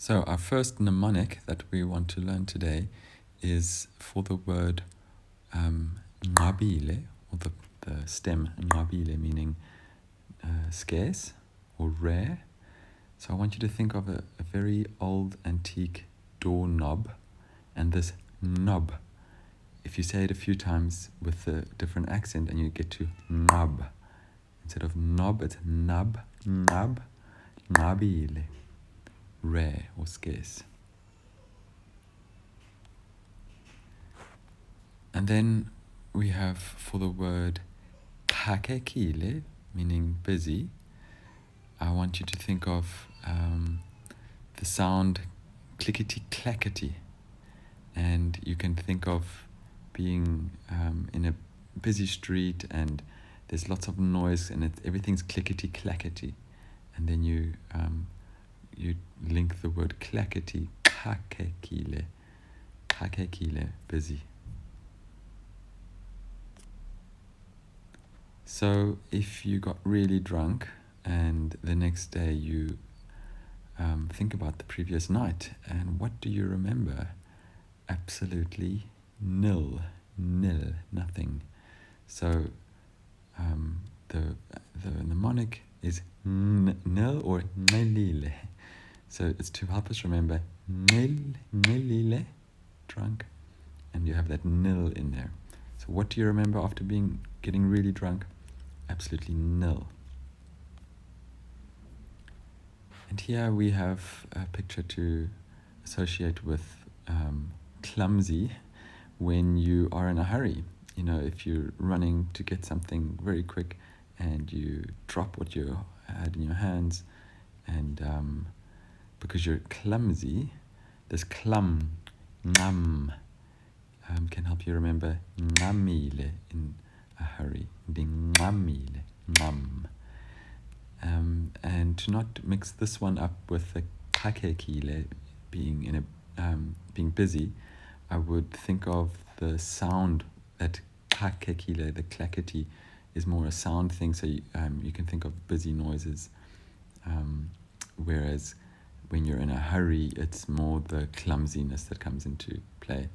So our first mnemonic that we want to learn today is for the word nqabile, or the stem nqabile, meaning scarce or rare. So I want you to think of a very old antique doorknob, and this knob, if you say it a few times with a different accent and you get to nqab, instead of knob it's nab, nqab, nqabile, rare or scarce. And then we have for the word xhakekile, meaning busy. I want you to think of the sound clickety clackety, and you can think of being in a busy street and there's lots of noise and everything's clickety clackety, and then you link the word clackety, xhakekile, busy. So if you got really drunk and the next day you think about the previous night, and what do you remember? Absolutely nil, nothing. So the mnemonic is nil or nilile. So it's to help us remember nilile, drunk, and you have that nil in there. So what do you remember after getting really drunk? Absolutely nil. And here we have a picture to associate with clumsy when you are in a hurry. You know, if you're running to get something very quick and you drop what you had in your hands, and because you're clumsy, this clum, ngam, can help you remember ngamile in a hurry. Ngamile, ngam. And to not mix this one up with the xhakekile, being busy, I would think of the sound that xhakekile, the clackety, is more a sound thing. So you can think of busy noises, whereas when you're in a hurry, it's more the clumsiness that comes into play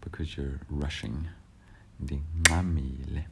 because you're rushing. Ngamile.